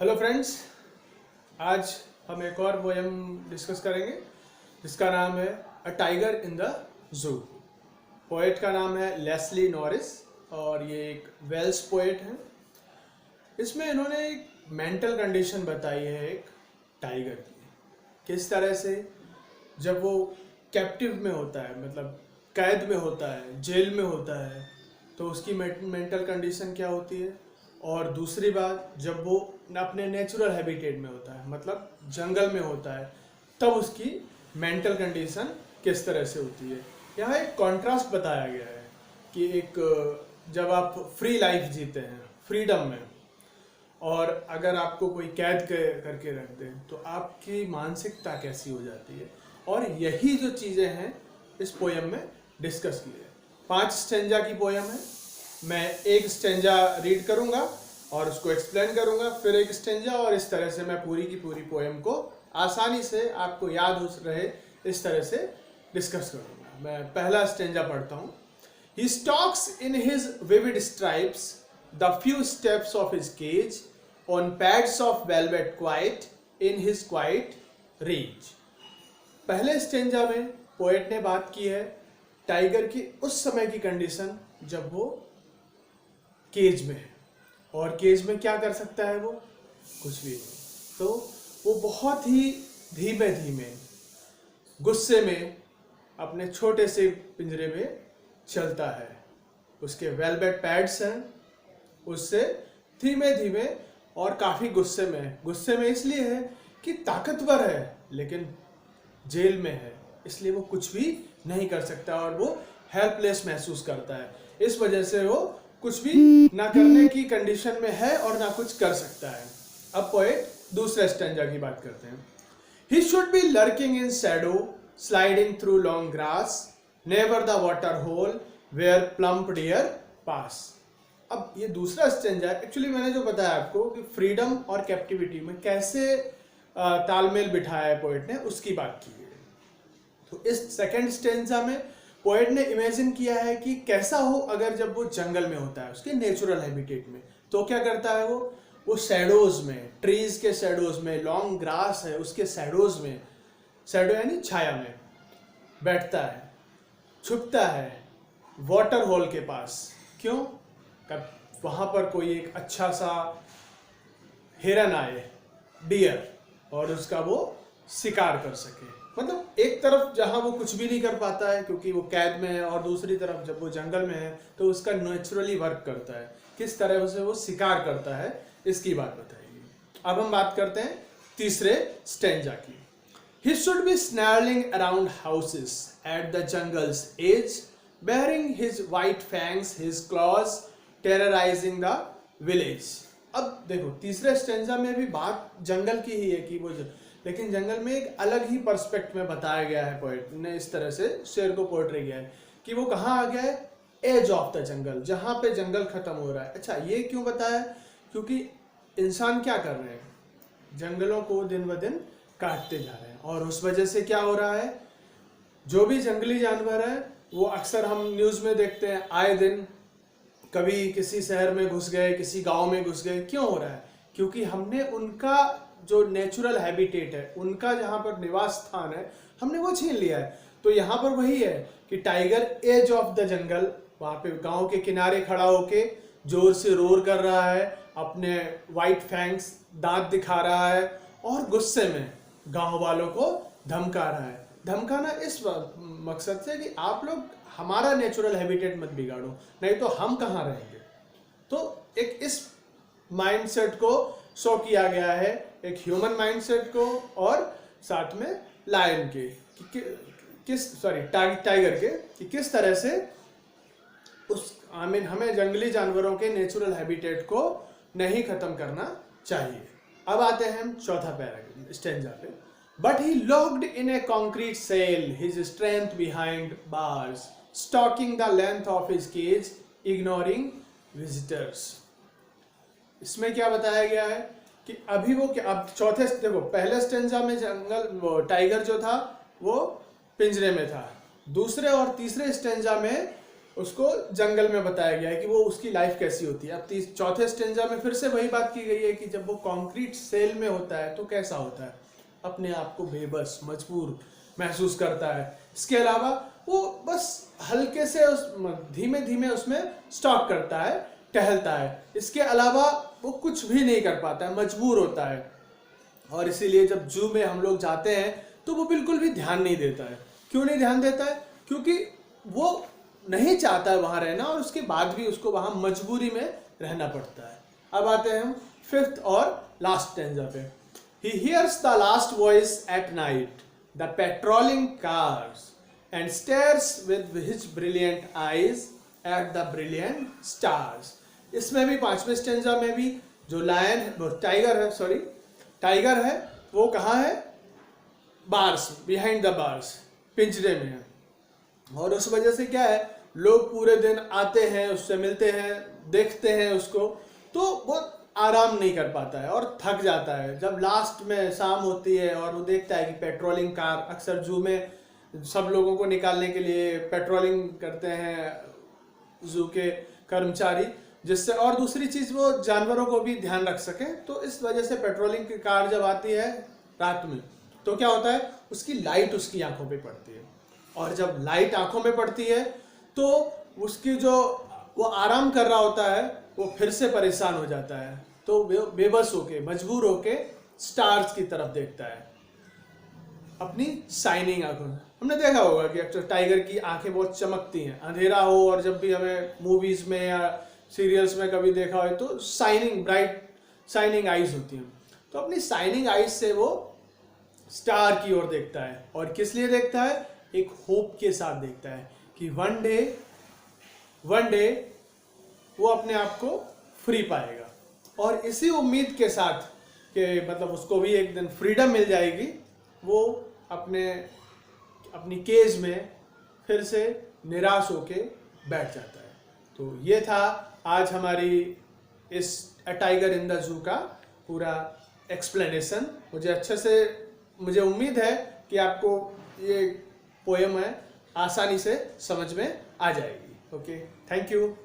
Hello friends, आज हम एक और पोएम डिस्कस करेंगे जिसका नाम है a tiger in the zoo. Poet का नाम है लेस्ली नॉरिस और ये एक वेल्स पोएट हैं। इसमें इन्होंने एक मेंटल कंडीशन बताई है एक टाइगर की, किस तरह से जब वो कैप्टिव में होता है, मतलब कैद में होता है, जेल में होता है, तो उसकी मेंटल कंडीशन क्या होती है। और दूसरी बात, जब वो अपने नेचुरल हैबिटेट में होता है, मतलब जंगल में होता है, तब उसकी मेंटल कंडीशन किस तरह से होती है। यहाँ एक कॉन्ट्रास्ट बताया गया है कि एक जब आप फ्री लाइफ जीते हैं, फ्रीडम में, और अगर आपको कोई कैद करके रख दे तो आपकी मानसिकता कैसी हो जाती है। और यही जो चीज़ें हैं इस पोयम में डिस्कस की है। 5 स्टेंजा की पोयम है। मैं एक स्टेंजा रीड करूंगा और उसको एक्सप्लेन करूंगा, फिर एक स्टेंजा, और इस तरह से मैं पूरी की पूरी पोयम को आसानी से आपको याद हो रहे इस तरह से डिस्कस करूंगा। मैं पहला स्टेंजा पढ़ता हूँ। He stalks in his vivid stripes the few steps of his cage on pads of velvet quiet in his quiet reach. पहले स्टेंजा में पोएट ने बात की है टाइगर की उस समय की कंडीशन जब वो केज में है, और केज में क्या कर सकता है वो, कुछ भी नहीं। तो वो बहुत ही धीमे धीमे गुस्से में अपने छोटे से पिंजरे में चलता है। उसके वेलवेट पैड्स हैं, उससे धीमे धीमे, और काफ़ी गुस्से में है। गुस्से में इसलिए है कि ताकतवर है लेकिन जेल में है, इसलिए वो कुछ भी नहीं कर सकता और वो हेल्पलेस महसूस करता है। इस वजह से वो कुछ भी ना करने की कंडीशन में है और ना कुछ कर सकता है। अब पोएट दूसरे स्टेंजा की बात करते हैं। He should be lurking in shadow, sliding through long grass, never the water hole where plump deer pass. अब ये दूसरा स्टेंजा, एक्चुअली मैंने जो बताया आपको कि फ्रीडम और कैप्टिविटी में कैसे तालमेल बिठाया है पोएट ने, उसकी बात की है। तो इस सेकंड स्टेंजा में पोएट ने इमेजिन किया है कि कैसा हो अगर जब वो जंगल में होता है, उसके नेचुरल हैबिटेट में, तो क्या करता है वो शैडोज में, ट्रीज के शैडोज में, लॉन्ग ग्रास है उसके शैडोज में, शैडो यानी छाया में बैठता है, छुपता है वाटर होल के पास। क्यों? कब वहां पर कोई एक अच्छा सा हिरन आए, डियर, और उसका वो शिकार कर सके। मतलब एक तरफ जहां वो कुछ भी नहीं कर पाता है क्योंकि वो कैद में है, और दूसरी तरफ जब वो जंगल में है तो उसका नेचुरली वर्क करता है। किस तरह से वो शिकार करता है इसकी बात बताइए। अब हम बात करते हैं तीसरे स्टेंजा की। He should be snarling around houses at the jungle's edge, baring his white fangs, his claws, terrorizing the village. अब देखो तीसरे स्टेंजा में भी बात जंगल की ही है कि वो लेकिन जंगल में एक अलग ही पर्सपेक्ट में बताया गया है। पोएट ने इस तरह से शेर को पोर्ट्रे किया है कि वो कहाँ आ गया है, एज ऑफ द जंगल, जहाँ पे जंगल खत्म हो रहा है। अच्छा, ये क्यों बताया? क्योंकि इंसान क्या कर रहे हैं, जंगलों को दिन ब दिन काटते जा रहे हैं, और उस वजह से क्या हो रहा है, जो भी जंगली जानवर है वो अक्सर हम न्यूज़ में देखते हैं आए दिन, कभी किसी शहर में घुस गए, किसी गांव में घुस गए। क्यों हो रहा है? क्योंकि हमने उनका जो नेचुरल हैबिटेट है, उनका जहाँ पर निवास स्थान है, हमने वो छीन लिया है। तो यहाँ पर वही है कि tiger edge of the jungle, वहाँ पे गांव के किनारे खड़ा होके जोर से रोर कर रहा है, अपने वाइट फैंग्स, दांत दिखा रहा है, और गुस्से में गांव वालों को धमका रहा है। धमकाना इस मकसद से कि आप लोग हमारा नेचुरल हैबिटेट मत बिगाड़ो, नहीं तो हम कहाँ रहेंगे। तो एक इस माइंडसेट को शो किया गया है, एक ह्यूमन माइंडसेट को, और साथ में लायन के टाइगर के, कि किस तरह से उस हमें जंगली जानवरों के नेचुरल हैबिटेट को नहीं खत्म करना चाहिए। अब आते हैं हम चौथा पैराग्राफ स्टेंजा पे। But he locked in a concrete cell, his strength behind bars, stalking the length of his cage, ignoring visitors. इसमें क्या बताया गया है कि अभी वो क्या, अब चौथे, देखो पहले स्टेंजा में वो टाइगर जो था वो पिंजरे में था, दूसरे और तीसरे स्टेंजा में उसको जंगल में बताया गया है कि वो उसकी लाइफ कैसी होती है। अब चौथे स्टेंजा में फिर से वही बात की गई है कि जब वो कंक्रीट सेल में होता है तो कैसा होता है, अपने आप को बेबस मजबूर महसूस करता है। इसके अलावा वो बस हल्के से धीमे धीमे उसमें स्टॉप करता है, टहलता है। इसके अलावा वो कुछ भी नहीं कर पाता है, मजबूर होता है। और इसीलिए जब जू में हम लोग जाते हैं तो वो बिल्कुल भी ध्यान नहीं देता है। क्यों नहीं ध्यान देता है? क्योंकि वो नहीं चाहता है वहां रहना, और उसके बाद भी उसको वहां मजबूरी में रहना पड़ता है। अब आते हैं हम फिफ्थ और लास्ट स्टेंजा पे। He hears the last voice at night, the patrolling cars, and stares with his brilliant eyes at the brilliant stars. इसमें भी पांचवें स्टेंजा में भी जो टाइगर है वो कहाँ है? बार्स, बिहाइंड द बार्स, पिंजरे में है। और उस वजह से क्या है, लोग पूरे दिन आते हैं, उससे मिलते हैं, देखते हैं उसको, तो वो आराम नहीं कर पाता है और थक जाता है। जब लास्ट में शाम होती है और वो देखता है कि पेट्रोलिंग कार, अक्सर जू में सब लोगों को निकालने के लिए पेट्रोलिंग करते हैं जू के कर्मचारी, जिससे, और दूसरी चीज वो जानवरों को भी ध्यान रख सके। तो इस वजह से पेट्रोलिंग की कार जब आती है रात में तो क्या होता है, उसकी लाइट उसकी आंखों पे पड़ती है, और जब लाइट आंखों में पड़ती है तो उसकी जो वो आराम कर रहा होता है वो फिर से परेशान हो जाता है। तो बेबस होके, मजबूर होके स्टार्स की तरफ देखता है अपनी शाइनिंग आंखों से। हमने देखा होगा कि अक्सर टाइगर की आंखें बहुत चमकती हैं, अंधेरा हो, और जब भी हमें मूवीज में या सीरियल्स में कभी देखा हो तो शाइनिंग, ब्राइट शाइनिंग आईज होती हैं। तो अपनी शाइनिंग आईज से वो स्टार की ओर देखता है। और किस लिए देखता है? एक होप के साथ देखता है कि वन डे वो अपने आप को फ्री पाएगा। और इसी उम्मीद के साथ कि मतलब उसको भी एक दिन फ्रीडम मिल जाएगी, वो अपनी केज में फिर से निराश होके बैठ जाता है। तो ये था आज हमारी इस a tiger in the zoo का पूरा एक्सप्लेनेशन। मुझे उम्मीद है कि आपको ये पोएम है आसानी से समझ में आ जाएगी। Okay, thank you.